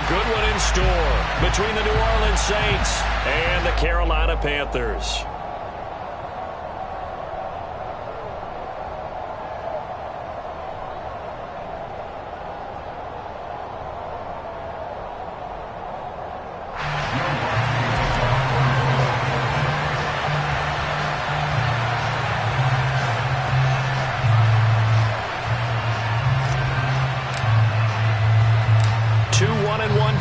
good one in store between the New Orleans Saints and the Carolina Panthers.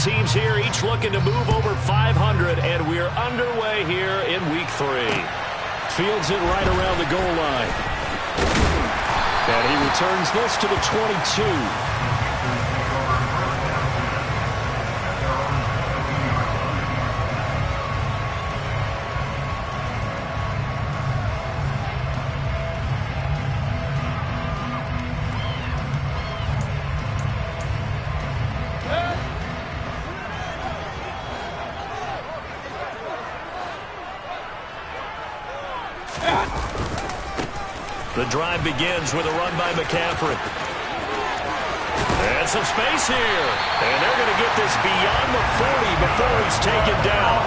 Teams here, each looking to move over 500, and we're underway here in Week 3. Fields it right around the goal line. And he returns this to the 22. The drive begins with a run by McCaffrey. And some space here. And they're going to get this beyond the 40 before he's taken down.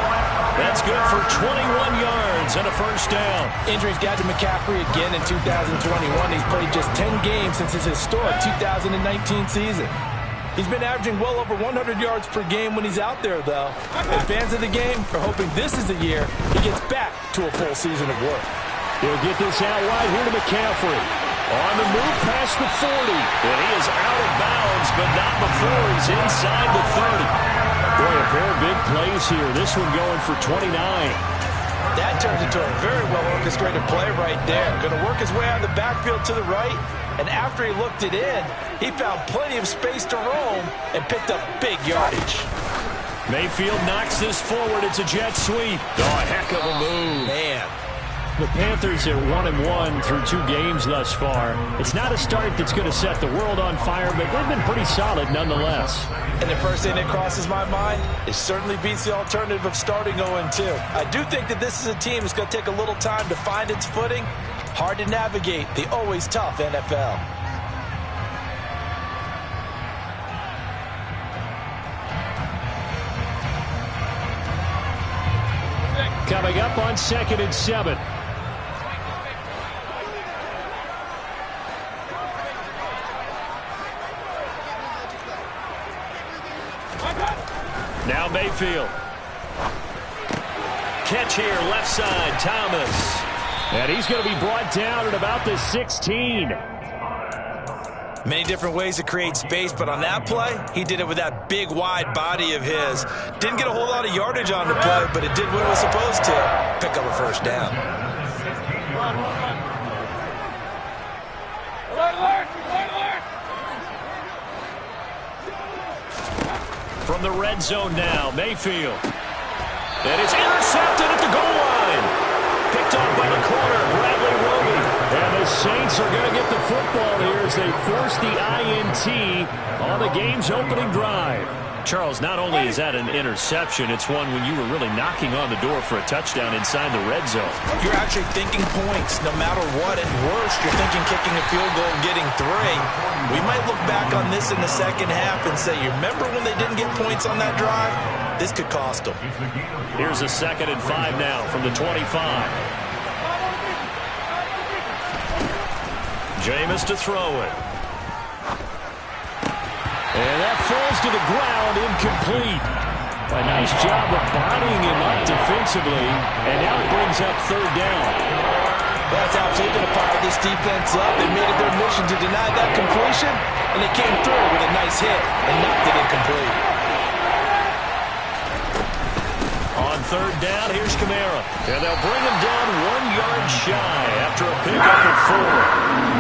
That's good for 21 yards and a first down. Injuries got to McCaffrey again in 2021. He's played just 10 games since his historic 2019 season. He's been averaging well over 100 yards per game when he's out there, though. And fans of the game are hoping this is the year he gets back to a full season of work. He'll get this out wide here to McCaffrey. On the move past the 40. And he is out of bounds, but not before he's inside the 30. Boy, a pair of big plays here. This one going for 29. That turns into a very well-orchestrated play right there. Going to work his way out of the backfield to the right. And after he looked it in, he found plenty of space to roam and picked up big yardage. Mayfield knocks this forward. It's a jet sweep. Oh, heck of a move. Man. The Panthers are 1-1 through 2 games thus far. It's not a start that's going to set the world on fire, but they've been pretty solid nonetheless. And the first thing that crosses my mind, it certainly beats the alternative of starting 0-2. I do think that this is a team that's going to take a little time to find its footing. Hard to navigate the always tough NFL. Coming up on 2nd and 7. Now Mayfield. Catch here, left side, Thomas. And he's going to be brought down at about the 16. Many different ways to create space, but on that play, he did it with that big, wide body of his. Didn't get a whole lot of yardage on the play, but it did what it was supposed to. Pick up a first down. From the red zone now, Mayfield. And it's intercepted at the goal line. Picked up by the corner, Bradley Roby. And the Saints are going to get the football here as they force the INT on the game's opening drive. Charles, not only is that an interception, it's one when you were really knocking on the door for a touchdown inside the red zone. You're actually thinking points no matter what. At worst, you're thinking kicking a field goal and getting 3. We might look back on this in the second half and say, you remember when they didn't get points on that drive? This could cost them. Here's a 2nd and 5 now from the 25. Jameis to throw it. And that falls to the ground, incomplete. A nice job of bodying him up defensively, and now it brings up 3rd down. That's absolutely going to fire this defense up. They made it their mission to deny that completion, and they came through with a nice hit and knocked it incomplete. On 3rd down, here's Kamara. And they'll bring him down 1 yard shy after a pickup of 4.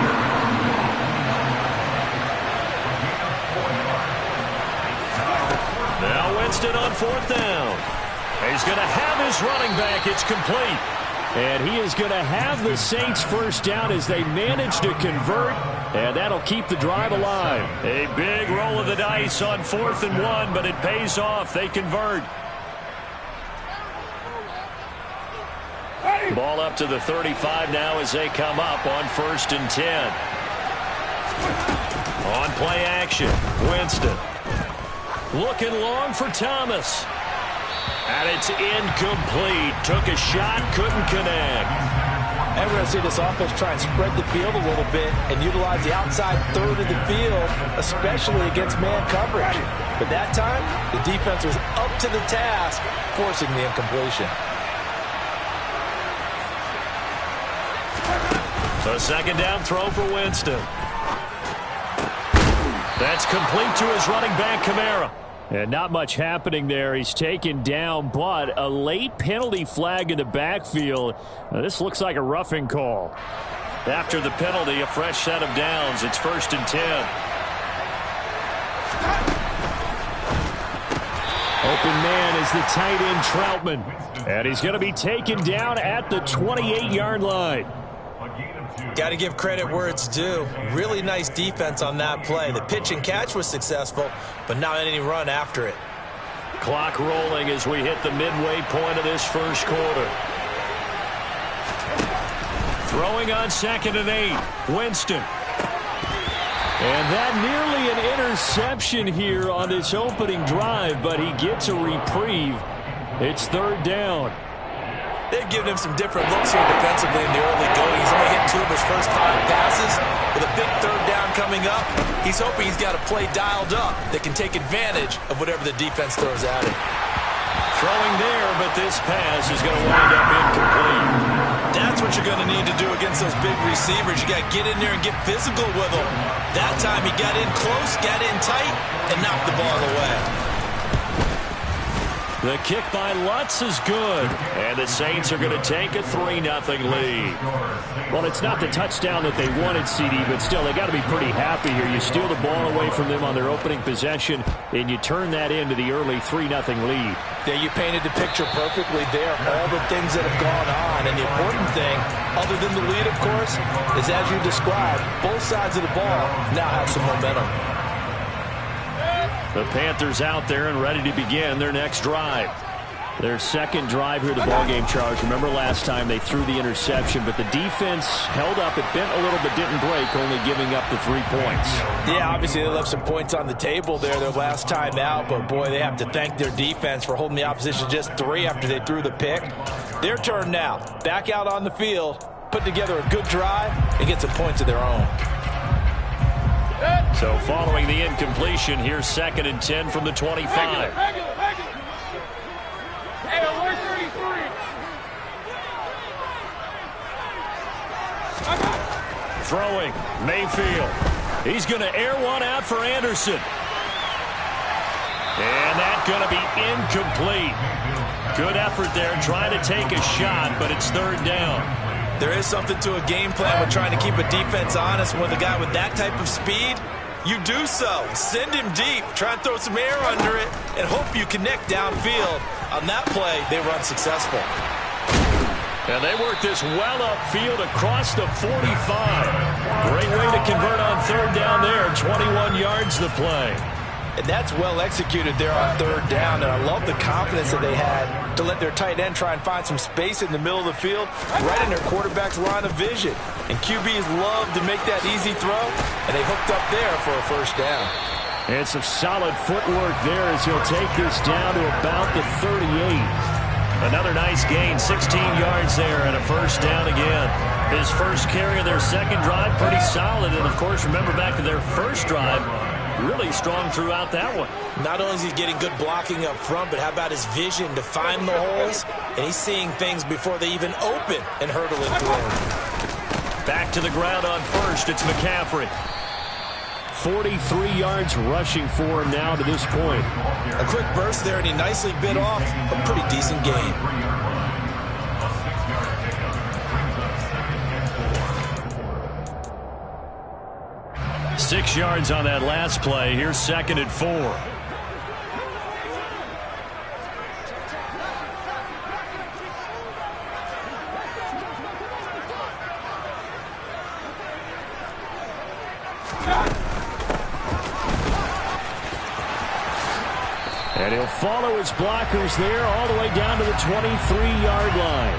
Now Winston on 4th down. He's going to have his running back. It's complete. And he is going to have the Saints first down as they manage to convert. And that'll keep the drive alive. A big roll of the dice on 4th and 1, but it pays off. They convert. Ball up to the 35 now as they come up on 1st and 10. On play action, Winston. Looking long for Thomas. And it's incomplete. Took a shot, couldn't connect. And we're going to see this offense try and spread the field a little bit and utilize the outside third of the field, especially against man coverage. But that time, the defense was up to the task, forcing the incompletion. So second down throw for Winston. That's complete to his running back, Kamara. And not much happening there. He's taken down, but a late penalty flag in the backfield. Now, this looks like a roughing call. After the penalty, a fresh set of downs. It's 1st and 10. Open man is the tight end, Troutman. And he's going to be taken down at the 28-yard line. Got to give credit where it's due. Really nice defense on that play. The pitch and catch was successful, but not any run after it. Clock rolling as we hit the midway point of this first quarter. Throwing on 2nd and 8. Winston. And that nearly an interception here on this opening drive, but he gets a reprieve. It's 3rd down. They've given him some different looks here defensively in the early going. He's only hit 2 of his first 5 passes. With a big 3rd down coming up, he's hoping he's got a play dialed up that can take advantage of whatever the defense throws at him. Throwing there, but this pass is going to wind up incomplete. That's what you're going to need to do against those big receivers. You got to get in there and get physical with them. That time he got in close, got in tight, and knocked the ball away. The kick by Lutz is good. And the Saints are going to take a 3-0 lead. Well, it's not the touchdown that they wanted, CD, but still, they got to be pretty happy here. You steal the ball away from them on their opening possession, and you turn that into the early 3-0 lead. Yeah, you painted the picture perfectly there. All the things that have gone on. And the important thing, other than the lead, of course, is as you described, both sides of the ball now have some momentum. The Panthers out there and ready to begin their next drive. Their second drive here, the ballgame, Charles. Remember last time they threw the interception, but the defense held up. It bent a little but didn't break, only giving up the 3 points. Yeah, obviously they left some points on the table there their last time out, but boy, they have to thank their defense for holding the opposition just 3 after they threw the pick. Their turn now. Back out on the field, put together a good drive, and get some points of their own. So following the incompletion, here's 2nd and 10 from the 25. Throwing, Mayfield. He's going to air one out for Anderson. And that's going to be incomplete. Good effort there trying to take a shot, but it's 3rd down. There is something to a game plan with trying to keep a defense honest. When the guy with that type of speed, you do so. Send him deep. Try and throw some air under it and hope you connect downfield. On that play, they were unsuccessful. And they work this well upfield across the 45. Great way to convert on 3rd down there. 21 yards the play. And that's well executed there on 3rd down. And I love the confidence that they had to let their tight end try and find some space in the middle of the field, right in their quarterback's line of vision. And QBs love to make that easy throw, and they hooked up there for a 1st down. And some solid footwork there as he'll take this down to about the 38. Another nice gain, 16 yards there, and a 1st down again. His first carry of their second drive, pretty solid. And, of course, remember back to their first drive, really strong throughout that one. Not only is he getting good blocking up front, but how about his vision to find the holes? And he's seeing things before they even open and hurdling through. Back to the ground on 1st, it's McCaffrey. 43 yards rushing for him now to this point. A quick burst there, and he nicely bit off a pretty decent gain. Six yards on that last play. Here's 2nd and 4. And he'll follow his blockers there all the way down to the 23-yard line.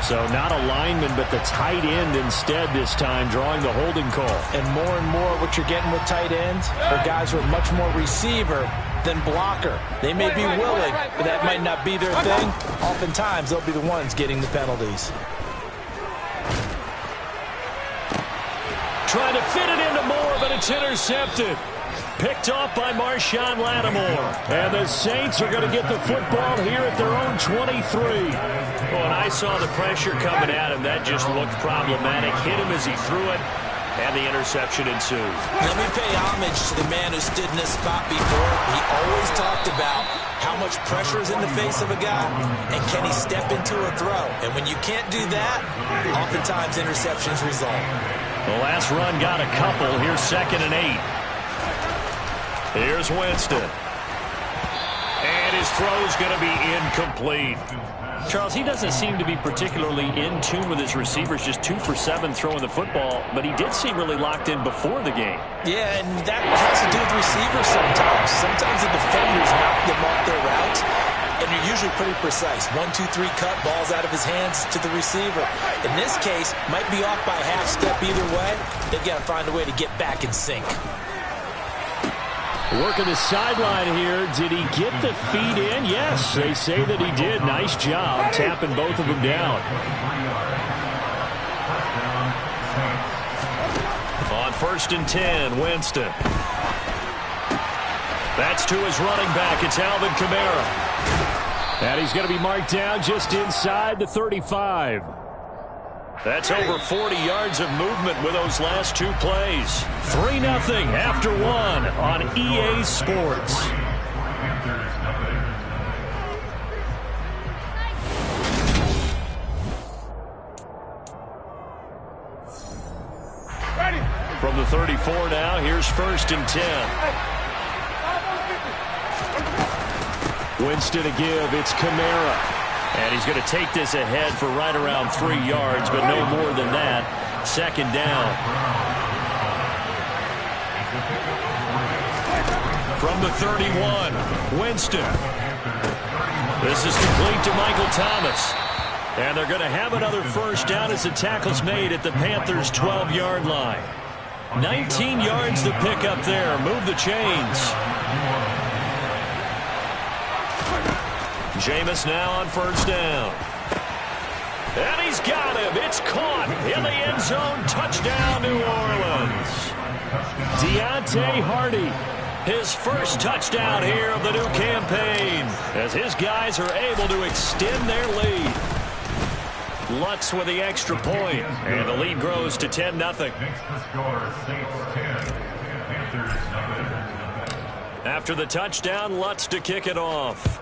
So not a lineman, but the tight end instead this time, drawing the holding call. And more what you're getting with tight ends are guys who are much more receiver than blocker. They may be willing, but that might not be their thing. Oftentimes, they'll be the ones getting the penalties. Trying to fit it into Moore, but it's intercepted. Picked off by Marshawn Lattimore. And the Saints are going to get the football here at their own 23. Well, and I saw the pressure coming at him. That just looked problematic. Hit him as he threw it, and the interception ensued. Let me pay homage to the man who stood in this spot before. He always talked about how much pressure is in the face of a guy, and can he step into a throw. And when you can't do that, oftentimes interceptions result. The last run got a couple. Here's 2nd and 8. Here's Winston. And his throw's going to be incomplete. Charles, he doesn't seem to be particularly in tune with his receivers, just 2 for 7 throwing the football, but he did seem really locked in before the game. Yeah, and that has to do with receivers sometimes. Sometimes the defenders knock them off their routes, and you're usually pretty precise. 1, 2, 3 cut, balls out of his hands to the receiver. In this case, might be off by a half step either way. They've got to find a way to get back in sync. Working the sideline here. Did he get the feet in? Yes, they say that he did. Nice job tapping both of them down. On 1st and 10, Winston. That's to his running back. It's Alvin Kamara. And he's going to be marked down just inside the 35. That's over 40 yards of movement with those last 2 plays. 3-0 after 1 on EA Sports. From the 34 now, here's 1st and 10. Winston to give. It's Kamara. And he's going to take this ahead for right around 3 yards, but no more than that. 2nd down. From the 31, Winston. This is complete to Michael Thomas. And they're going to have another 1st down as the tackle's made at the Panthers' 12-yard line. 19 yards to pick up there. Move the chains. Jameis now on 1st down. And he's got him. It's caught in the end zone. Touchdown, New Orleans. Deontay Hardy, his 1st touchdown here of the new campaign, as his guys are able to extend their lead. Lutz with the extra point, and the lead grows to 10-0. After the touchdown, Lutz to kick it off.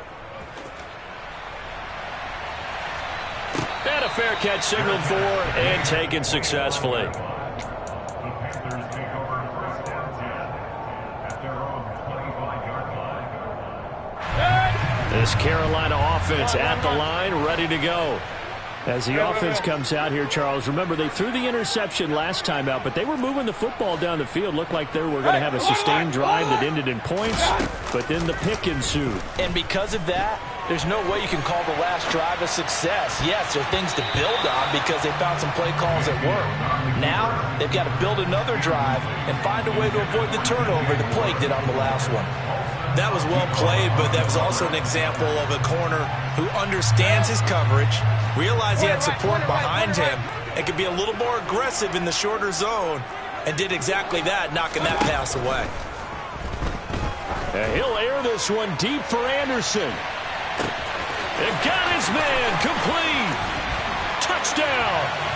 And a fair catch signaled for and taken successfully. This Carolina offense at the line, ready to go. As the offense comes out here, Charles, remember they threw the interception last time out, but they were moving the football down the field. Looked like they were going to have a sustained drive that ended in points, but then the pick ensued. And because of that, there's no way you can call the last drive a success. Yes, there are things to build on because they found some play calls that work. Now, they've got to build another drive and find a way to avoid the turnover the Plague did on the last one. That was well played, but that was also an example of a corner who understands his coverage, realized he had support behind him, and could be a little more aggressive in the shorter zone, and did exactly that, knocking that pass away. And he'll air this one deep for Anderson. And got his man complete. Touchdown.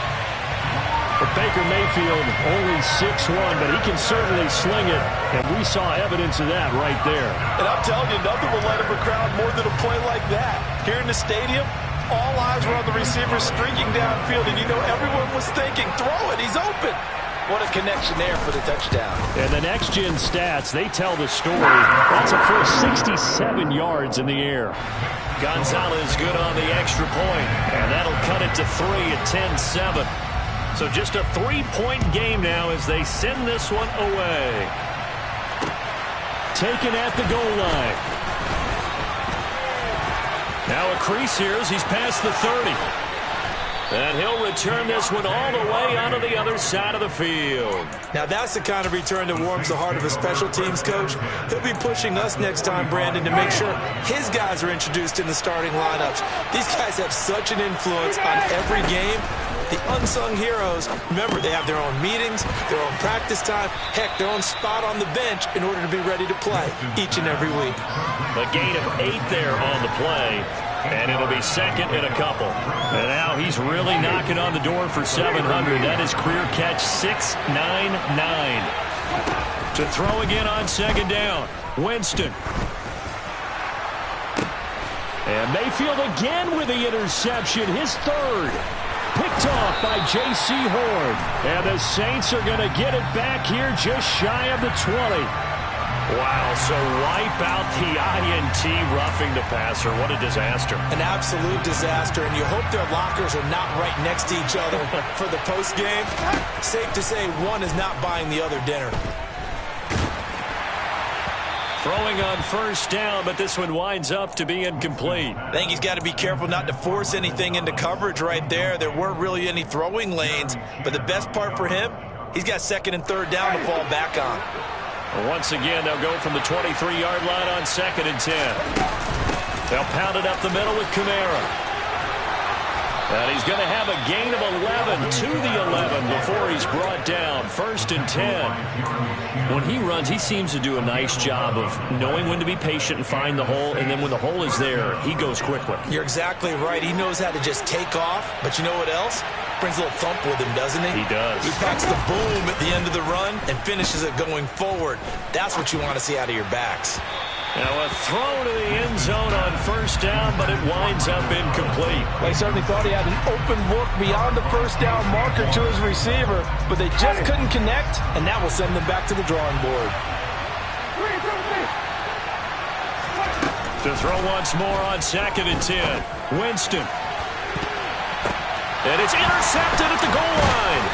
But Baker Mayfield only 6'1", but he can certainly sling it, and we saw evidence of that right there. And I'm telling you, nothing will light up a crowd more than a play like that. Here in the stadium, all eyes were on the receiver streaking downfield, and you know everyone was thinking, throw it, he's open. What a connection there for the touchdown. And the next-gen stats, they tell the story. That's a full 67 yards in the air. Gonzalez good on the extra point, and that'll cut it to 3 at 10-7. So just a 3-point game now as they send this one away. Taken at the goal line. Now a crease here as he's past the 30. And he'll return this one all the way onto the other side of the field. Now that's the kind of return that warms the heart of a special teams coach. He'll be pushing us next time, Brandon, to make sure his guys are introduced in the starting lineups. These guys have such an influence on every game. The unsung heroes, remember, they have their own meetings, their own practice time, heck, their own spot on the bench in order to be ready to play each and every week. A gain of 8 there on the play. And it'll be second and a couple. And now he's really knocking on the door for 700. That is career catch 699. To throw again on second down. Winston. And Mayfield again with the interception. His third. Picked off by J.C. Horn. And the Saints are going to get it back here just shy of the 20. Wow, so wipe out the INT roughing the passer. What a disaster. An absolute disaster, and you hope their lockers are not right next to each other for the postgame. Safe to say one is not buying the other dinner. Throwing on first down, but this one winds up to be incomplete. I think he's got to be careful not to force anything into coverage right there. There weren't really any throwing lanes, but the best part for him, he's got second and third down to fall back on. Once again, they'll go from the 23-yard line on second and 10. They'll pound it up the middle with Kamara. And he's going to have a gain of 11 to the 11 before he's brought down. First and 10. When he runs, he seems to do a nice job of knowing when to be patient and find the hole, and then when the hole is there, he goes quickly. You're exactly right. He knows how to just take off, but you know what else? Brings a little thump with him, doesn't he? He does. He packs the boom at the end of the run and finishes it going forward. That's what you want to see out of your backs. Now a throw to the end zone on first down, but it winds up incomplete. They certainly thought he had an open look beyond the first down marker to his receiver, but they just couldn't connect, and that will send them back to the drawing board. To throw once more on second and 10. Winston. And it's intercepted at the goal line.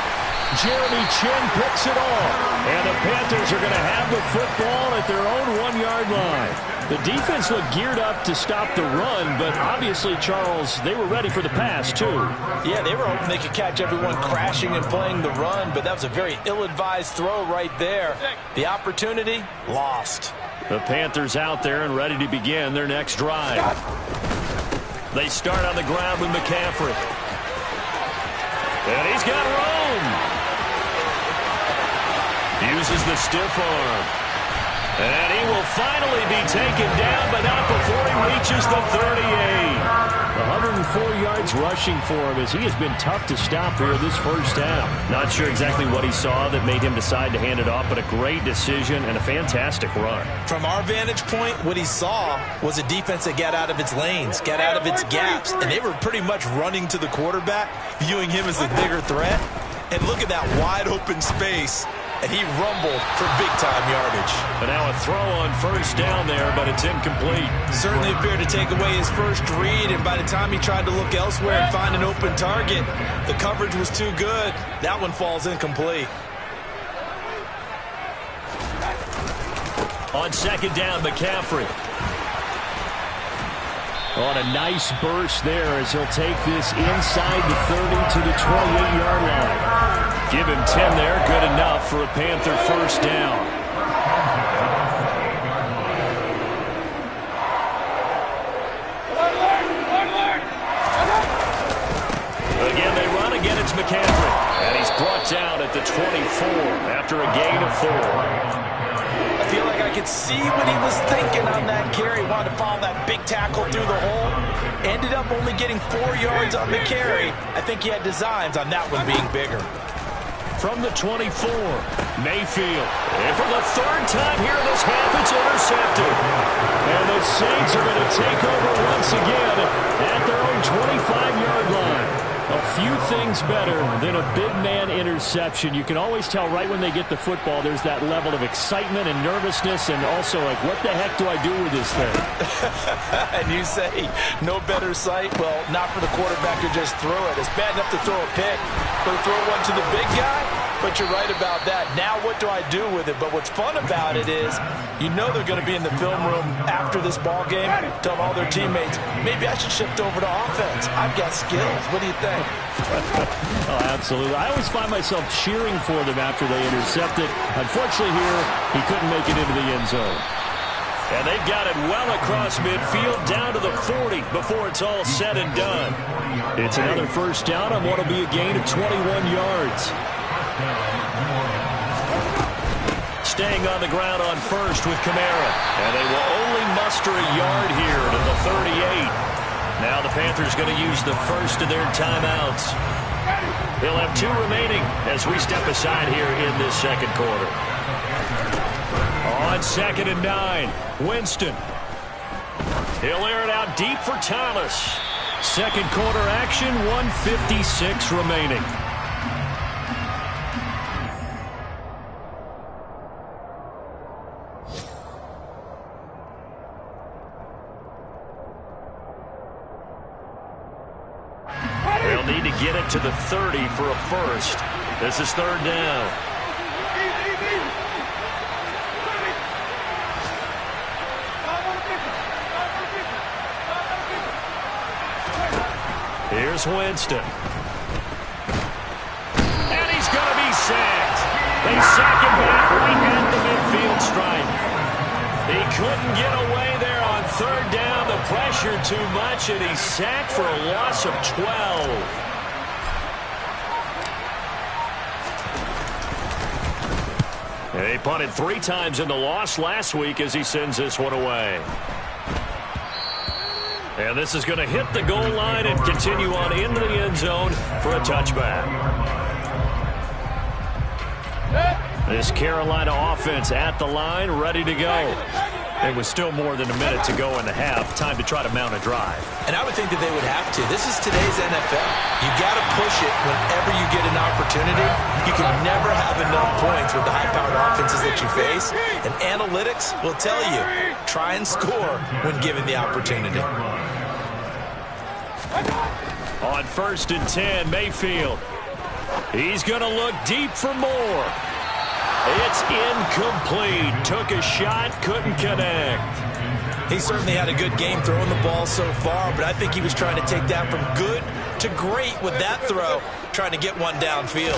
Jeremy Chinn picks it off. And the Panthers are going to have the football at their own 1-yard line. The defense looked geared up to stop the run, but obviously, Charles, they were ready for the pass, too. Yeah, they were hoping they could catch everyone crashing and playing the run, but that was a very ill-advised throw right there. The opportunity, lost. The Panthers out there and ready to begin their next drive. They start on the ground with McCaffrey. And he's got Rome. Uses the stiff arm. And he will finally be taken down, but not before he reaches the 38. 104 yards rushing for him as he has been tough to stop here this first half. Not sure exactly what he saw that made him decide to hand it off, but a great decision and a fantastic run. From our vantage point, what he saw was a defense that got out of its lanes, got out of its gaps, and they were pretty much running to the quarterback, viewing him as the bigger threat. And look at that wide open space. And he rumbled for big-time yardage. And now a throw on first down there, but it's incomplete. Certainly appeared to take away his first read, and by the time he tried to look elsewhere and find an open target, the coverage was too good. That one falls incomplete. On second down, McCaffrey. On a nice burst there as he'll take this inside the 30 to the 28-yard line. Give him 10 there, good enough for a Panther first down. Again, they run. Again, it's McCaffrey. And he's brought down at the 24 after a gain of 4. I feel like I could see what he was thinking on that carry. Wanted to follow that big tackle through the hole. Ended up only getting 4 yards on the carry. I think he had designs on that one being bigger. From the 24, Mayfield. And for the third time here this half, it's intercepted. And the Saints are going to take over once again at their own 25-yard line. A few things better than a big man interception. You can always tell right when they get the football, there's that level of excitement and nervousness, and also like, what the heck do I do with this thing? And you say, no better sight? Well, not for the quarterback to just throw it. It's bad enough to throw a pick, but to throw one to the big guy, But you're right about that. Now what do I do with it? But what's fun about it is you know they're going to be in the film room after this ball game telling all their teammates, maybe I should shift over to offense. I've got skills. What do you think? Oh, absolutely. I always find myself cheering for them after they intercept it. Unfortunately here, he couldn't make it into the end zone. And they've got it well across midfield down to the 40 before it's all said and done. It's another first down on what will be a gain of 21 yards. Staying on the ground on first with Kamara. And they will only muster a yard here to the 38. Now the Panthers going to use the first of their timeouts. They'll have 2 remaining as we step aside here in this second quarter. On 2nd and 9, Winston. He'll air it out deep for Thomas. Second quarter action, 1:56 remaining. They'll need to get it to the 30 for a first. This is 3rd down. Here's Winston. And he's going to be sacked. They sack him back right at the midfield stripe. He couldn't get away there on 3rd down. The pressure too much, and he's sacked for a loss of 12. They punted 3 times in the loss last week as he sends this one away. And this is going to hit the goal line and continue on into the end zone for a touchback. This Carolina offense at the line, ready to go. It was still more than a minute to go in the half. Time to try to mount a drive. And I would think that they would have to. This is today's NFL. You got to push it whenever you get an opportunity. You can never have enough points with the high-powered offenses that you face. And analytics will tell you, try and score when given the opportunity. On 1st and 10, Mayfield. He's going to look deep for more. It's incomplete. Took a shot, couldn't connect. He certainly had a good game throwing the ball so far, but I think he was trying to take that from good to great with that throw, trying to get one downfield.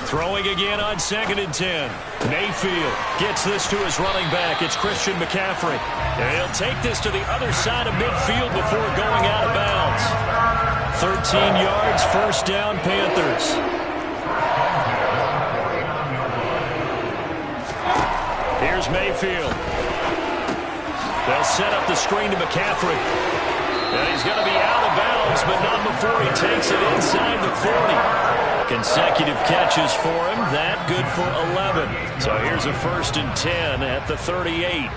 Throwing again on 2nd and 10. Mayfield gets this to his running back. It's Christian McCaffrey. And he'll take this to the other side of midfield before going out of bounds. 13 yards, first down, Panthers. Here's Mayfield. They'll set up the screen to McCaffrey. And he's going to be out of bounds, but not before he takes it inside the 40. Consecutive catches for him. That good for 11. So here's a 1st and 10 at the 38.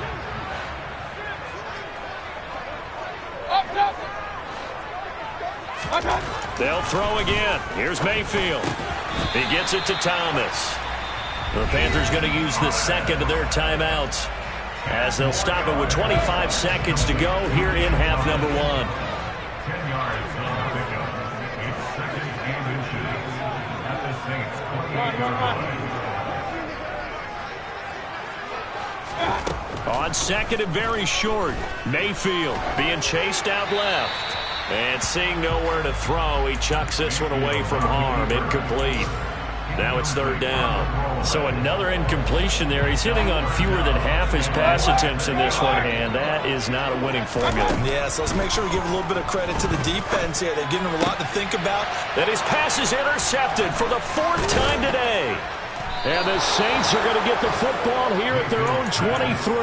They'll throw again. Here's Mayfield. He gets it to Thomas. The Panthers going to use the second of their timeouts as they'll stop it with 25 seconds to go here in half number 1. 10 yards. On 2nd and very short, Mayfield being chased out left. And seeing nowhere to throw, he chucks this one away from harm. Incomplete. Now it's 3rd down. So another incompletion there. He's hitting on fewer than half his pass attempts in this one, and that is not a winning formula. Yeah, so let's make sure we give a little bit of credit to the defense here. They've given him a lot to think about. That his pass is intercepted for the 4th time today. And the Saints are going to get the football here at their own 23.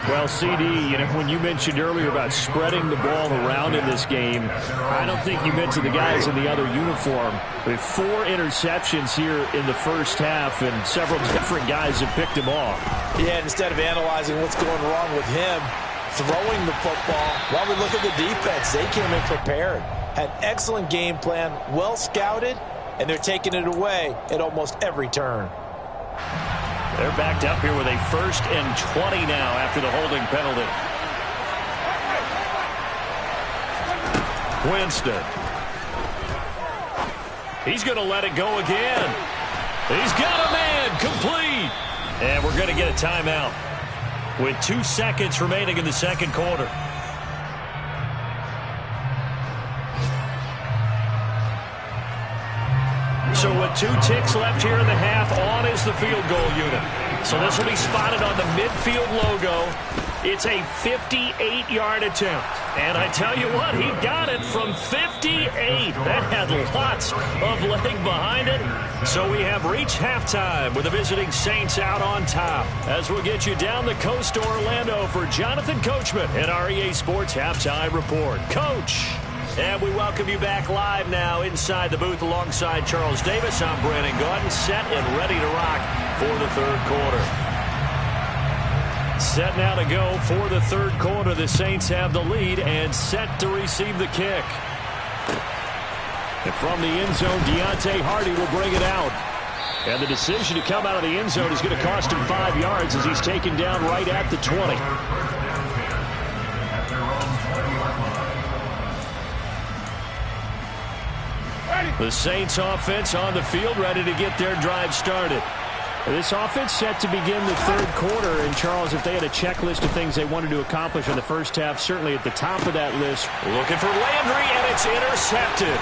Well, CD, when you mentioned earlier about spreading the ball around in this game, I don't think you mentioned the guys in the other uniform. With 4 interceptions here in the first half, and several different guys have picked him off. Yeah, instead of analyzing what's going wrong with him throwing the football, while we look at the defense, they came in prepared. Had excellent game plan, well scouted, and they're taking it away at almost every turn. They're backed up here with a 1st and 20 now after the holding penalty. Winston. He's going to let it go again. He's got a man, complete. And we're going to get a timeout with 2 seconds remaining in the second quarter. So with 2 ticks left here in the half, on is the field goal unit. So this will be spotted on the midfield logo. It's a 58-yard attempt. And I tell you what, he got it from 58. That had lots of leg behind it. So we have reached halftime with the visiting Saints out on top. As we'll get you down the coast to Orlando for Jonathan Coachman and our EA Sports Halftime Report. Coach. And we welcome you back live now inside the booth alongside Charles Davis. I'm Brandon Gaudin, set and ready to rock for the third quarter. Set now to go for the third quarter. The Saints have the lead and set to receive the kick. And from the end zone, Deontay Hardy will bring it out. And the decision to come out of the end zone is going to cost him 5 yards as he's taken down right at the 20. The Saints offense on the field, ready to get their drive started. This offense set to begin the third quarter. And, Charles, if they had a checklist of things they wanted to accomplish in the first half, certainly at the top of that list. Looking for Landry, and it's intercepted.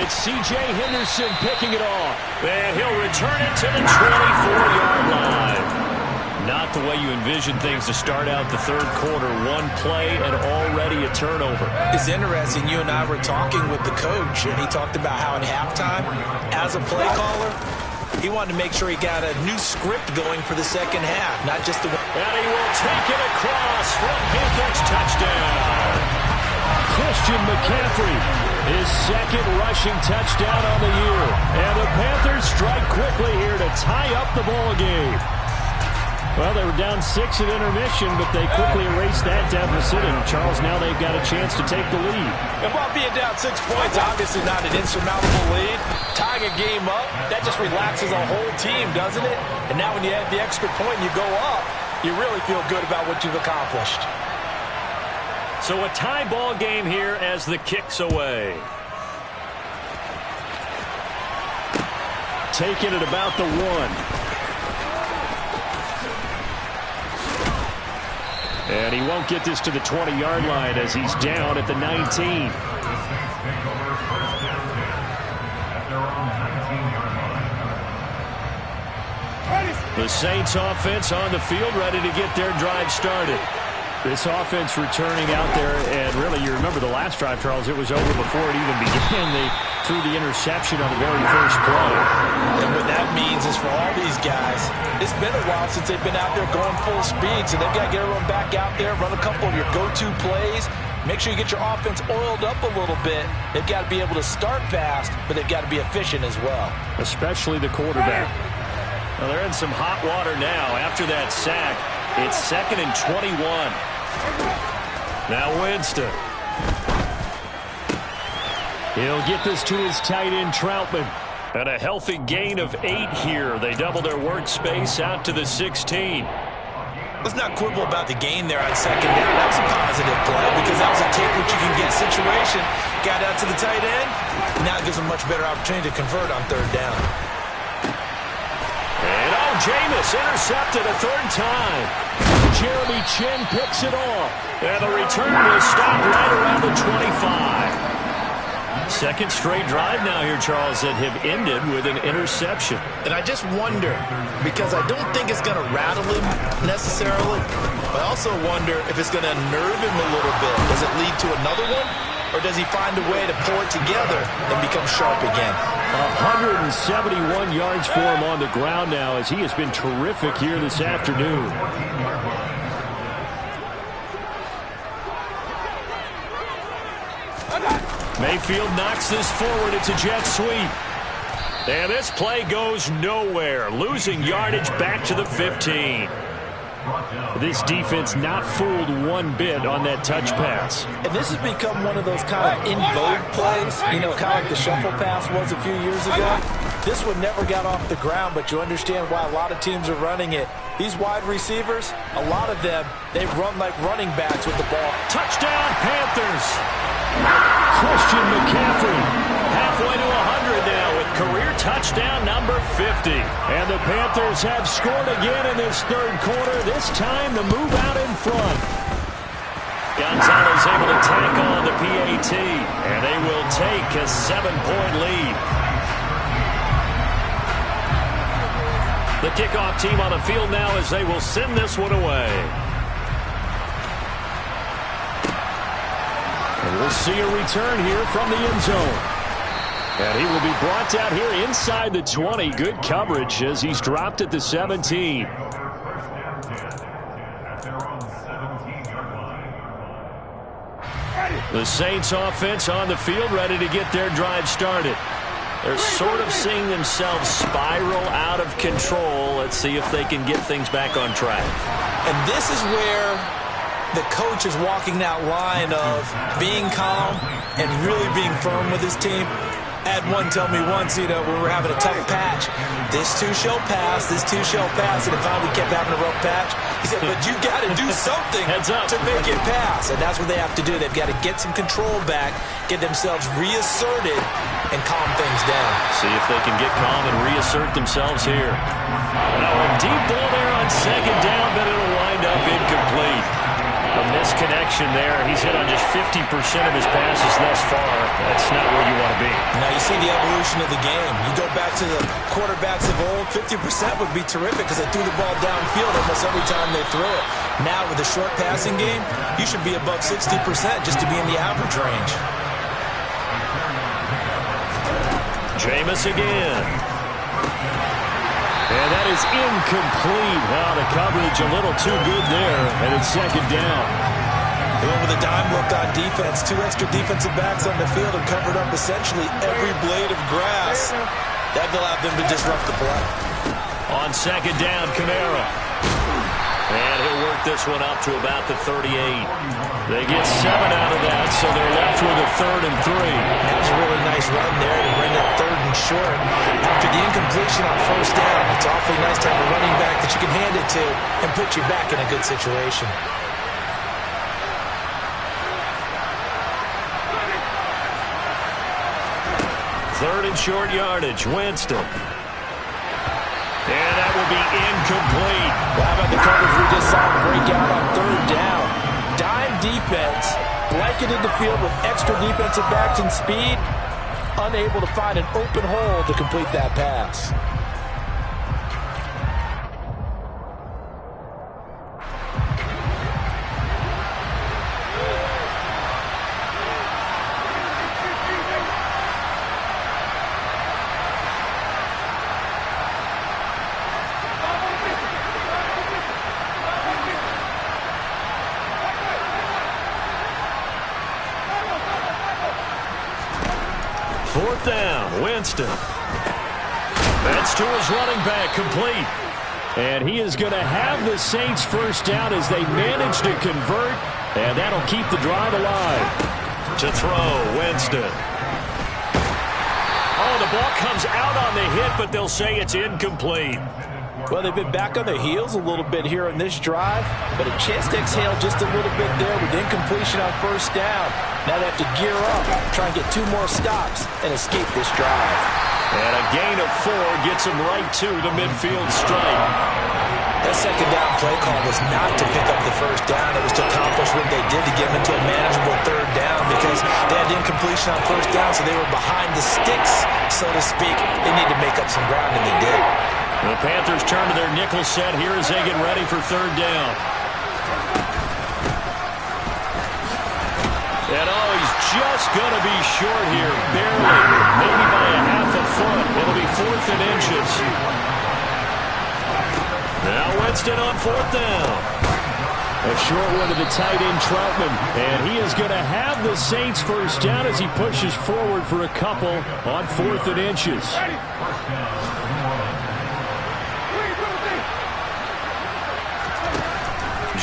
It's C.J. Henderson picking it off. And he'll return it to the 24-yard line. Not the way you envision things to start out the third quarter. One play and already a turnover. It's interesting. You and I were talking with the coach, and he talked about how at halftime, as a play caller, he wanted to make sure he got a new script going for the second half, not just the one. And he will take it across for a Panthers touchdown. Christian McCaffrey, his second rushing touchdown on the year. And the Panthers strike quickly here to tie up the ball game. Well, they were down 6 at intermission, but they quickly erased that deficit. And, Charles, now they've got a chance to take the lead. And while being down 6 points, obviously not an insurmountable lead, tying a game up, that just relaxes a whole team, doesn't it? And now when you add the extra point and you go up, you really feel good about what you've accomplished. So a tie ball game here as the kick's away. Taking it about the 1. And he won't get this to the 20-yard line as he's down at the 19. The Saints offense on the field ready to get their drive started. This offense returning out there, and really, you remember the last drive, Charles, it was over before it even began. They threw the interception on the very first play. And what that means is for all these guys, it's been a while since they've been out there going full speed, so they've got to get everyone back out there, run a couple of your go-to plays, make sure you get your offense oiled up a little bit. They've got to be able to start fast, but they've got to be efficient as well. Especially the quarterback. Well, they're in some hot water now after that sack. It's 2nd and 21. Now Winston. He'll get this to his tight end, Troutman. And a healthy gain of 8 here. They double their workspace out to the 16. Let's not quibble about the gain there on second down. That was a positive play because that was a take-what-you-can-get situation. Got out to the tight end. Now it gives them a much better opportunity to convert on third down. And Jameis intercepted a third time. Jeremy Chinn picks it off. And the return will stop right around the 25. Second straight drive now here, Charles, that have ended with an interception. And I just wonder, because I don't think it's going to rattle him necessarily, but I also wonder if it's going to unnerve him a little bit. Does it lead to another one? Or does he find a way to pull it together and become sharp again? 171 yards for him on the ground now as he has been terrific here this afternoon. Mayfield knocks this forward. It's a jet sweep. And this play goes nowhere. Losing yardage back to the 15. This defense not fooled one bit on that touch pass. And this has become one of those kind of in vogue plays, you know, kind of like the shuffle pass was a few years ago. This one never got off the ground, but you understand why a lot of teams are running it. These wide receivers, a lot of them, they run like running backs with the ball. Touchdown, Panthers! Christian McCaffrey, halfway to 100 now with career touchdown number 50. And the Panthers have scored again in this third quarter, this time the move out in front. Gonzalez able to tack on the PAT, and they will take a 7-point lead. The kickoff team on the field now as they will send this one away. And we'll see a return here from the end zone. And he will be brought down here inside the 20. Good coverage as he's dropped at the 17. The Saints offense on the field ready to get their drive started. They're sort of seeing themselves spiral out of control. Let's see if they can get things back on track. And this is where the coach is walking that line of being calm and really being firm with his team. Had one tell me once, you know, when we were having a tough patch, this too shall pass, this too shall pass, and if we kept having a rough patch, he said, but you got to do something to make it pass, and that's what they have to do. They've got to get some control back, get themselves reasserted, and calm things down. See if they can get calm and reassert themselves here. Now a deep ball there on second down, but it'll wind up incomplete. A misconnection there. He's hit on just 50% of his passes thus far. That's not where you want to be. Now you see the evolution of the game. You go back to the quarterbacks of old, 50% would be terrific because they threw the ball downfield almost every time they threw it. Now with the short passing game, you should be above 60% just to be in the average range. Jameis again. And that is incomplete. Wow, the coverage a little too good there, and it's second down. They went with a dime look on defense. 2 extra defensive backs on the field and covered up essentially every blade of grass. That allowed them to disrupt the play. On second down, Kamara. And he'll work this one up to about the 38. They get 7 out of that, so they're left with a 3rd and 3. That was a really nice run there to bring up 3rd and short. After the incompletion on first down, it's awfully nice to have a running back that you can hand it to and put you back in a good situation. Third and short yardage, Winston. And that will be incomplete. How about the coverage we just saw him break out on 3rd down? Dime defense, blanketed the field with extra defensive backs and speed, unable to find an open hole to complete that pass. Fourth down, Winston. That's to his running back, complete. And he is going to have the Saints first down as they manage to convert, and that'll keep the drive alive. To throw, Winston. Oh, the ball comes out on the hit, but they'll say it's incomplete. Well, they've been back on their heels a little bit here in this drive, but a chance to exhale just a little bit there with incompletion on first down. Now they have to gear up, try and get 2 more stops, and escape this drive. And a gain of 4 gets them right to the midfield stripe. That second down play call was not to pick up the first down. It was to accomplish what they did to get them into a manageable 3rd down because they had incompletion on first down, so they were behind the sticks, so to speak. They need to make up some ground, and they did. The Panthers turn to their nickel set here as they get ready for 3rd down. And oh, he's just going to be short here, barely, maybe by a half a foot. It'll be 4th and inches. Now Winston on 4th down. A short one to the tight end, Troutman. And he is going to have the Saints first down as he pushes forward for a couple on 4th and inches.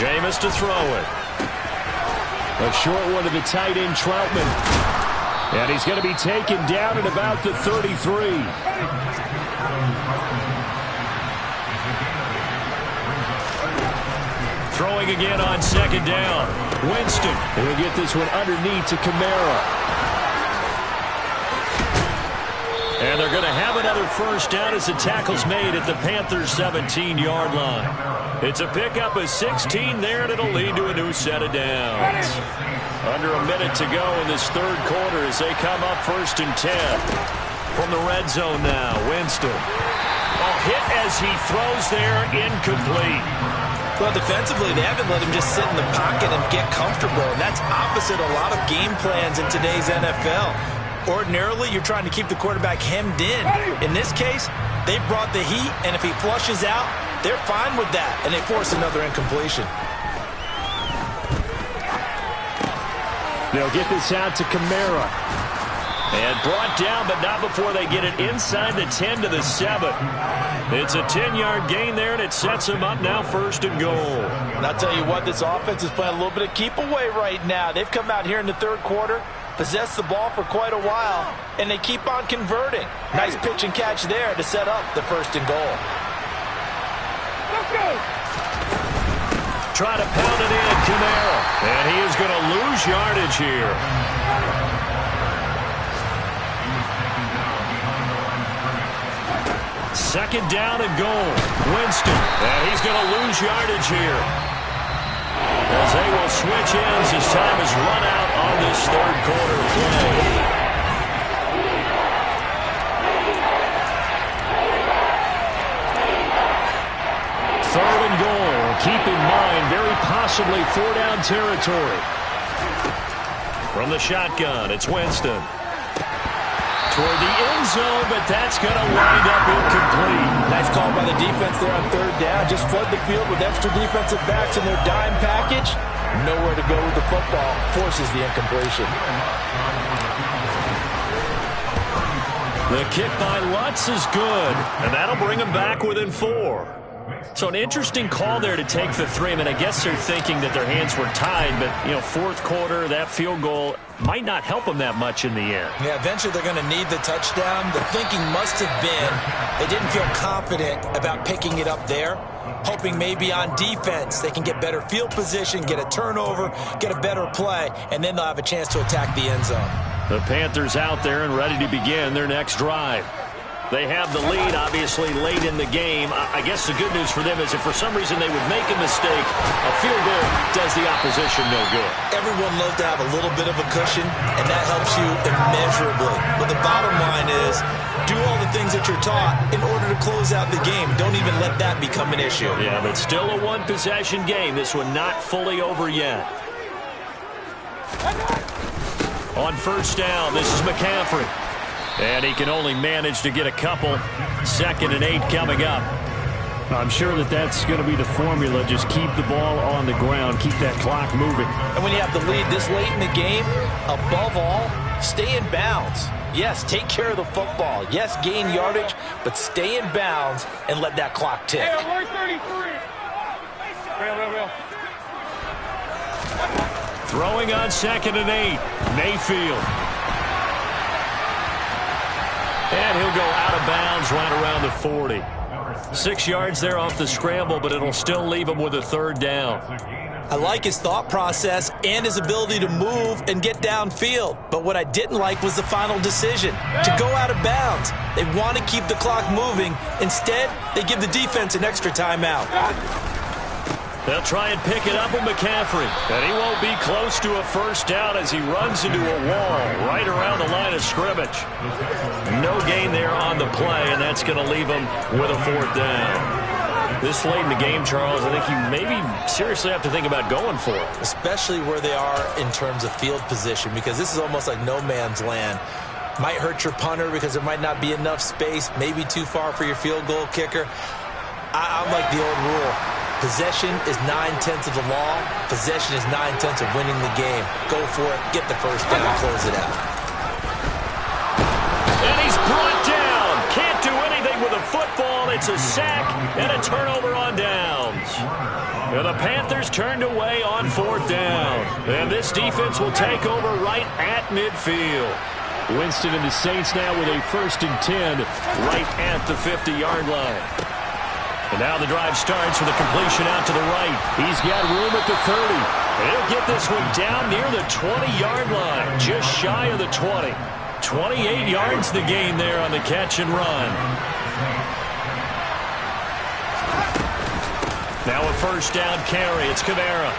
Jameis to throw it. A short one to the tight end, Troutman. And he's going to be taken down at about the 33. Throwing again on second down. Winston will get this one underneath to Kamara. And they're going to have another first down as the tackle's made at the Panthers' 17-yard line. It's a pickup of 16 there, and it'll lead to a new set of downs. Under a minute to go in this third quarter as they come up 1st and 10. From the red zone now, Winston. A hit as he throws there, incomplete. Well, defensively, they haven't let him just sit in the pocket and get comfortable, and that's opposite a lot of game plans in today's NFL. Ordinarily, you're trying to keep the quarterback hemmed in. In this case, they brought the heat, and if he flushes out, they're fine with that, and they force another incompletion. They'll get this out to Kamara. And brought down, but not before they get it inside the 10 to the 7. It's a 10-yard gain there, and it sets them up now 1st and goal. And I'll tell you what, this offense is playing a little bit of keep away right now. They've come out here in the third quarter, possessed the ball for quite a while, and they keep on converting. Nice pitch and catch there to set up the 1st and goal. Try to pound it in, Kamara. And he is going to lose yardage here. Second down and goal. Winston. And he's going to lose yardage here. As they will switch ends as time is run out on this third quarter play. Third and goal. Keep in mind, very possibly 4-down territory. From the shotgun, it's Winston. Toward the end zone, but that's going to wind up incomplete. Nice call by the defense there on 3rd down. Just flood the field with extra defensive backs in their dime package. Nowhere to go with the football. Forces the incompletion. The kick by Lutz is good, and that'll bring him back within 4. So an interesting call there to take the 3. I mean, I guess they're thinking that their hands were tied, but, you know, 4th quarter, that field goal might not help them that much in the end. Yeah, eventually they're going to need the touchdown. The thinking must have been they didn't feel confident about picking it up there, hoping maybe on defense they can get better field position, get a turnover, get a better play, and then they'll have a chance to attack the end zone. The Panthers out there and ready to begin their next drive. They have the lead, obviously, late in the game. I guess the good news for them is if for some reason they would make a mistake, a field goal does the opposition no good. Everyone loves to have a little bit of a cushion, and that helps you immeasurably. But the bottom line is, do all the things that you're taught in order to close out the game. Don't even let that become an issue. Yeah, but still a one-possession game. This one not fully over yet. On 1st down, this is McCaffrey. And he can only manage to get a couple. 2nd and 8 coming up. I'm sure that that's going to be the formula. Just keep the ball on the ground. Keep that clock moving. And when you have the lead this late in the game, above all, stay in bounds. Yes, take care of the football. Yes, gain yardage, but stay in bounds and let that clock tick. Hey, 33. Real. Throwing on 2nd and 8. Mayfield. And he'll go out of bounds right around the 40. 6 yards there off the scramble, but it'll still leave him with a 3rd down. I like his thought process and his ability to move and get downfield. But what I didn't like was the final decision, to go out of bounds. They want to keep the clock moving. Instead, they give the defense an extra timeout. They'll try and pick it up with McCaffrey. And he won't be close to a 1st down as he runs into a wall right around the line of scrimmage. No gain there on the play, and that's going to leave him with a 4th down. This late in the game, Charles, I think you maybe seriously have to think about going for it. Especially where they are in terms of field position, because this is almost like no man's land. Might hurt your punter because there might not be enough space, maybe too far for your field goal kicker. I'm like the old rule. Possession is 9/10 of the law. Possession is 9/10 of winning the game. Go for it. Get the 1st down. Close it out. And he's brought down. Can't do anything with a football. It's a sack and a turnover on downs. And the Panthers turned away on 4th down. And this defense will take over right at midfield. Winston and the Saints now with a 1st and 10 right at the 50-yard line. And now the drive starts with a completion out to the right. He's got room at the 30. And he'll get this one down near the 20-yard line, just shy of the 20. 28 yards the gain there on the catch and run. Now a 1st down carry. It's Kamara.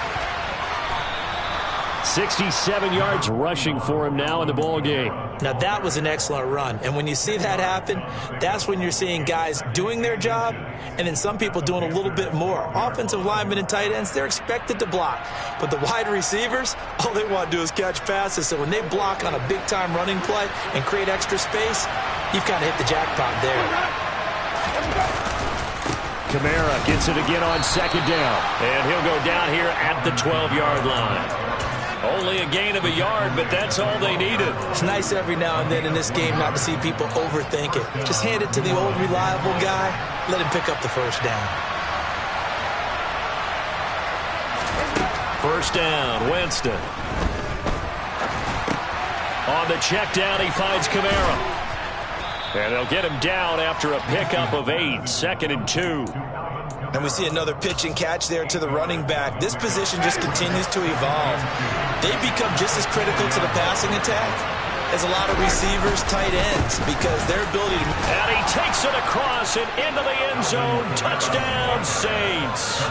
67 yards rushing for him now in the ball game. Now that was an excellent run. And when you see that happen, that's when you're seeing guys doing their job and then some people doing a little bit more. Offensive linemen and tight ends, they're expected to block. But the wide receivers, all they want to do is catch passes. So when they block on a big-time running play and create extra space, you've kind of hit the jackpot there. Kamara gets it again on 2nd down. And he'll go down here at the 12-yard line. Only a gain of a yard, but that's all they needed. It's nice every now and then in this game not to see people overthink it. Just hand it to the old reliable guy. Let him pick up the 1st down. 1st down, Winston. On the check down, he finds Kamara. And they'll get him down after a pickup of 8, 2nd and 2. And we see another pitch and catch there to the running back. This position just continues to evolve. They become just as critical to the passing attack as a lot of receivers, tight ends, because their ability to... And he takes it across and into the end zone. Touchdown, Saints.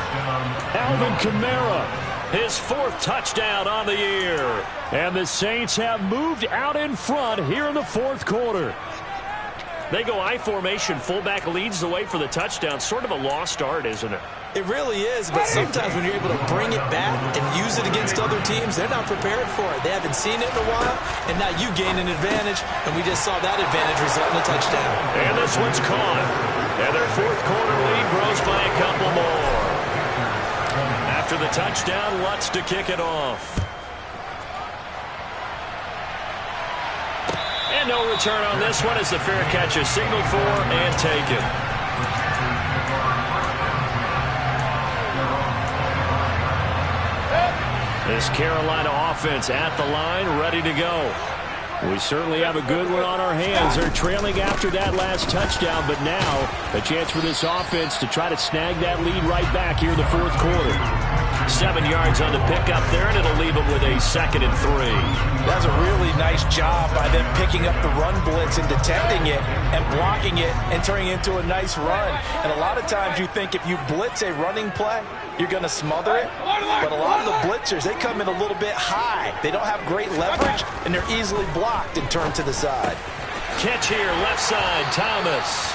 Alvin Kamara, his 4th touchdown on the year. And the Saints have moved out in front here in the 4th quarter. They go I formation. Fullback leads the way for the touchdown. Sort of a lost art, isn't it? It really is, but sometimes when you're able to bring it back and use it against other teams, they're not prepared for it. They haven't seen it in a while, and now you gain an advantage, and we just saw that advantage result in a touchdown. And this one's caught. And their 4th quarter lead grows by a couple more. After the touchdown, Lutz to kick it off. And no return on this one as the fair catch is signaled for and taken. This Carolina offense at the line, ready to go. We certainly have a good one on our hands. They're trailing after that last touchdown, but now a chance for this offense to try to snag that lead right back here in the 4th quarter. 7 yards on the pickup there, and it'll leave them with a 2nd and 3. That's a really nice job by them picking up the run blitz and detecting it and blocking it and turning it into a nice run. And a lot of times you think if you blitz a running play, you're going to smother it. But a lot of the blitzers, they come in a little bit high. They don't have great leverage, and they're easily blocked and turned to the side. Catch here, left side, Thomas.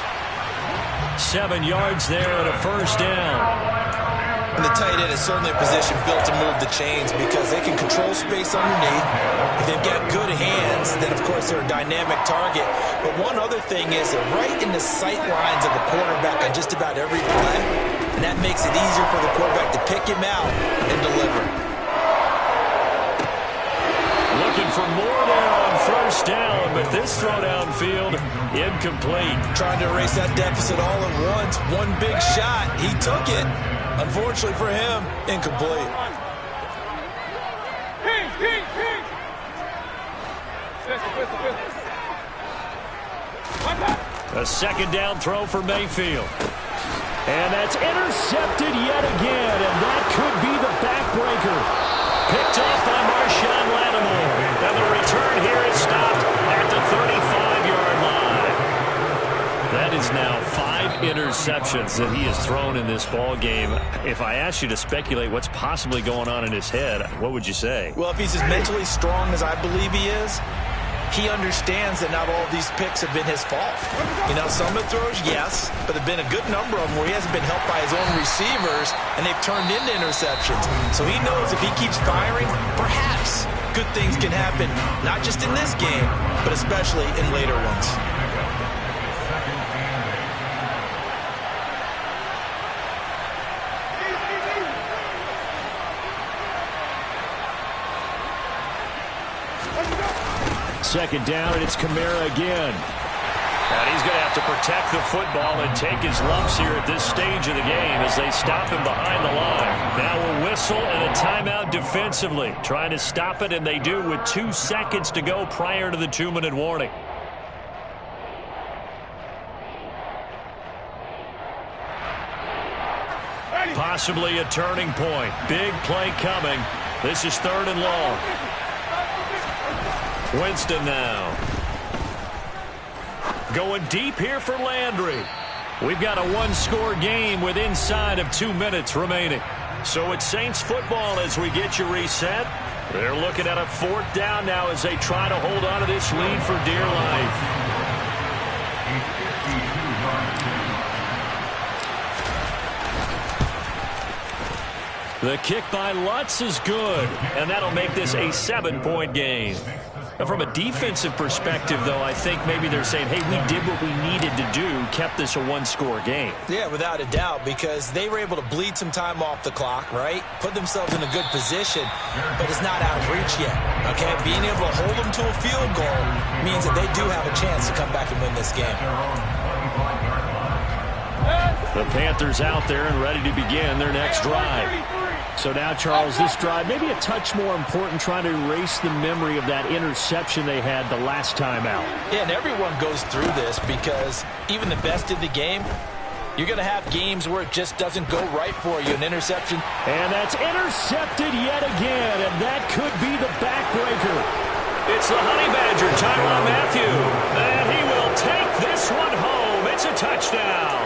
7 yards there and a 1st down. And the tight end is certainly a position built to move the chains because they can control space underneath. If they've got good hands, then, of course, they're a dynamic target. But one other thing is they're right in the sight lines of a quarterback on just about every play, and that makes it easier for the quarterback to pick him out and deliver. Looking for more there on 1st down, but this throw downfield incomplete. Trying to erase that deficit all at once. One big shot. He took it. Unfortunately for him, incomplete. A 2nd down throw for Mayfield. And that's intercepted yet again, and that could be the backbreaker. Picked off by Marshawn Lattimore. And the return here is stopped at the 35-yard line. That is now 5 interceptions that he has thrown in this ball game. If I asked you to speculate what's possibly going on in his head, what would you say? Well, if he's as mentally strong as I believe he is, he understands that not all of these picks have been his fault. You know, some of the throws, yes, but there have been a good number of them where he hasn't been helped by his own receivers, and they've turned into interceptions. So he knows if he keeps firing, perhaps good things can happen, not just in this game, but especially in later ones. Second down, and it's Kamara again. And he's going to have to protect the football and take his lumps here at this stage of the game as they stop him behind the line. Now a whistle and a timeout defensively. Trying to stop it, and they do with 2 seconds to go prior to the 2-minute warning. Possibly a turning point. Big play coming. This is 3rd and long. Winston now. Going deep here for Landry. We've got a 1-score game with inside of 2 minutes remaining. So it's Saints football as we get you reset. They're looking at a 4th down now as they try to hold on to this lead for dear life. The kick by Lutz is good, and that'll make this a 7-point game. Now, from a defensive perspective, though, I think maybe they're saying, hey, we did what we needed to do, kept this a 1-score game. Yeah, without a doubt, because they were able to bleed some time off the clock, right? Put themselves in a good position, but it's not out of reach yet, okay? Being able to hold them to a field goal means that they do have a chance to come back and win this game. The Panthers out there and ready to begin their next drive. So now, Charles, this drive maybe a touch more important, trying to erase the memory of that interception they had the last time out. Yeah, and everyone goes through this because even the best in the game, you're going to have games where it just doesn't go right for you, an interception. And that's intercepted yet again, and that could be the backbreaker. It's the Honey Badger, Tyrann Mathieu, and he will take this one home. It's a touchdown.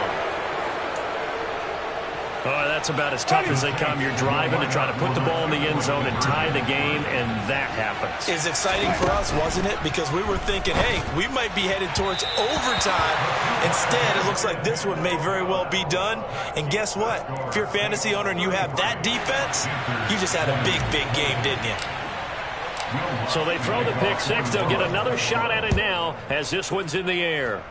Oh, that's about as tough as they come. You're driving to try to put the ball in the end zone and tie the game, and that happens. It's exciting for us, wasn't it? Because we were thinking, hey, we might be headed towards overtime. Instead, it looks like this one may very well be done. And guess what? If you're a fantasy owner and you have that defense, you just had a big, big game, didn't you? So they throw the pick six. They'll get another shot at it now as this one's in the air.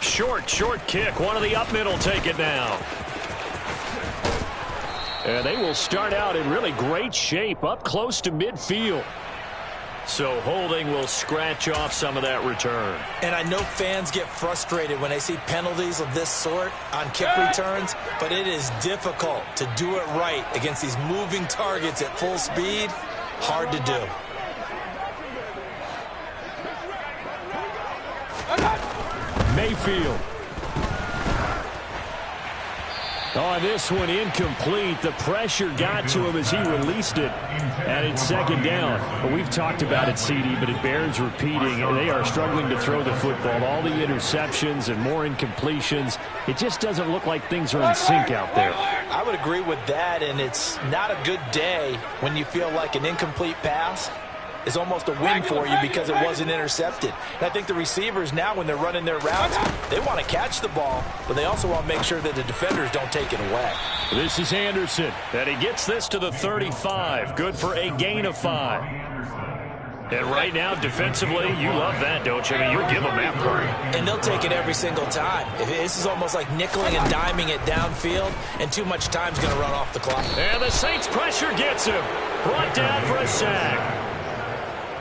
Short kick. One of the up middle take it now. And they will start out in really great shape up close to midfield. So holding will scratch off some of that return. And I know fans get frustrated when they see penalties of this sort on kick returns, but it is difficult to do it right against these moving targets at full speed. Hard to do. Mayfield. Oh, this one incomplete. The pressure got to him as he released it. And it's 2nd down. But we've talked about it, CD, but it bears repeating. They are struggling to throw the football. All the interceptions and more incompletions. It just doesn't look like things are in sync out there. I would agree with that, and it's not a good day when you feel like an incomplete pass is almost a win for you because it wasn't intercepted. And I think the receivers now, when they're running their routes, they want to catch the ball, but they also want to make sure that the defenders don't take it away. This is Anderson, and he gets this to the 35. Good for a gain of 5. And right now, defensively, you love that, don't you? I mean, you'll give them that part. And they'll take it every single time. This is almost like nickeling and diming it downfield, and too much time's going to run off the clock. And the Saints pressure gets him. Brought down for a sack.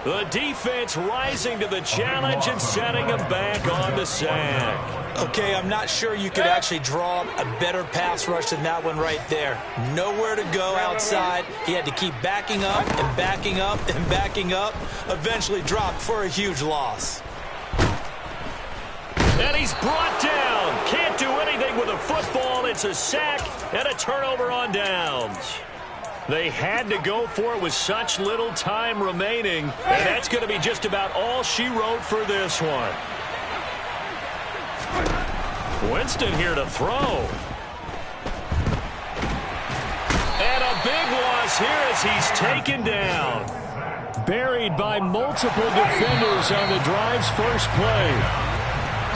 The defense rising to the challenge and setting him back on the sack. Okay, I'm not sure you could actually draw a better pass rush than that one right there. Nowhere to go outside. He had to keep backing up and backing up and backing up. Eventually dropped for a huge loss. And he's brought down. Can't do anything with a football. It's a sack and a turnover on downs. They had to go for it with such little time remaining, and that's going to be just about all she wrote for this one. Winston here to throw. And a big loss here as he's taken down. Buried by multiple defenders on the drive's first play.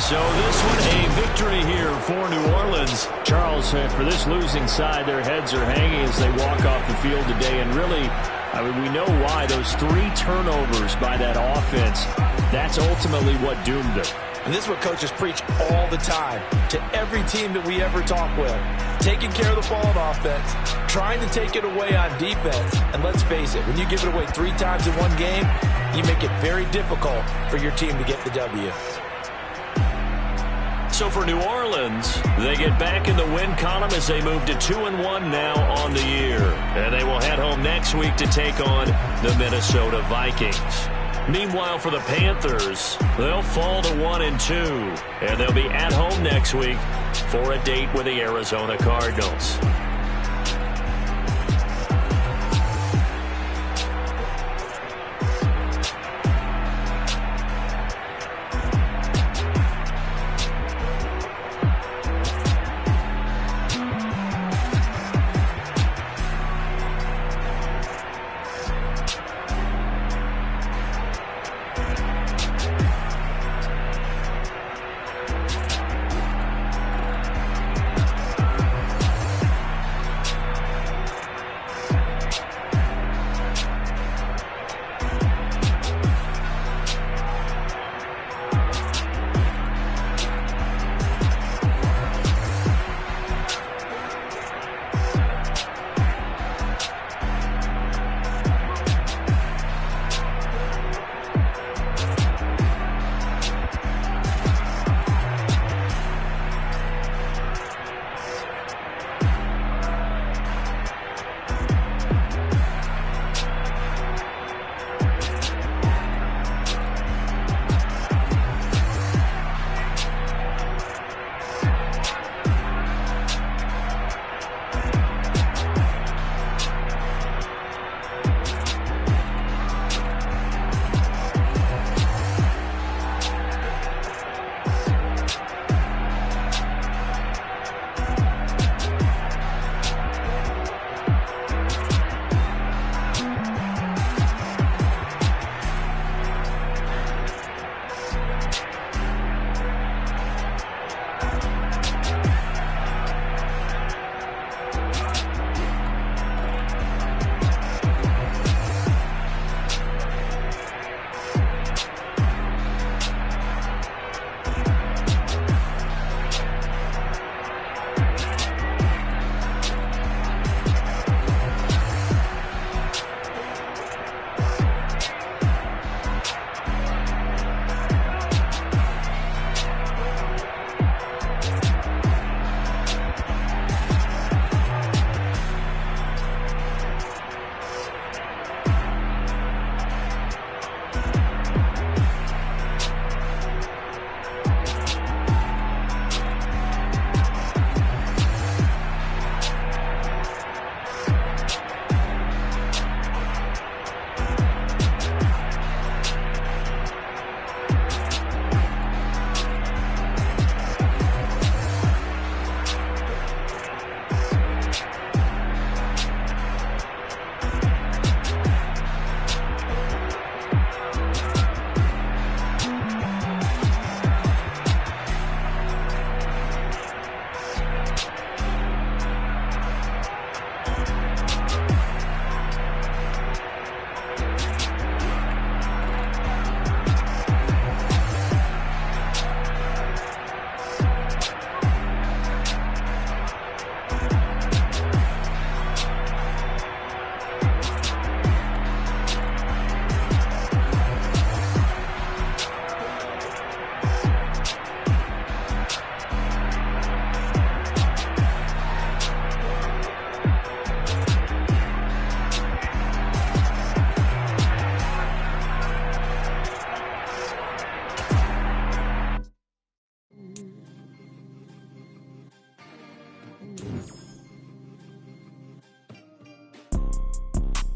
So this one a victory here for New Orleans. Charles, for this losing side, their heads are hanging as they walk off the field today. And really, I mean, we know why. Those 3 turnovers by that offense, that's ultimately what doomed them. And this is what coaches preach all the time to every team that we ever talk with. Taking care of the ball on offense, trying to take it away on defense. And let's face it, when you give it away 3 times in one game, you make it very difficult for your team to get the W. So for New Orleans, they get back in the win column as they move to 2-1 now on the year. And they will head home next week to take on the Minnesota Vikings. Meanwhile, for the Panthers, they'll fall to 1-2. And they'll be at home next week for a date with the Arizona Cardinals.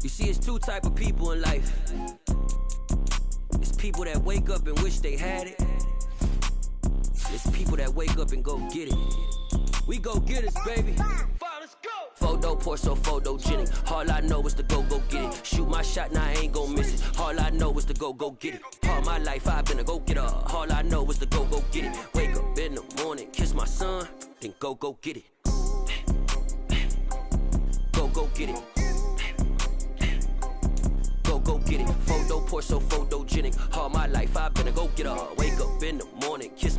You see, it's two type of people in life. It's people that wake up and wish they had it. It's people that wake up and go get it. We go get it, baby. Let's go. Photo pour so photogenic. All I know is to go get it. Shoot my shot, now I ain't gon' miss it. All I know is to go get it. All my life I've been a go-getter. All I know is to go get it. Wake up in the morning, kiss my son, then go get it. Go get it. Go get it. Photo pour so photogenic. All my life I've been a go-getter. Wake up in the morning, kiss my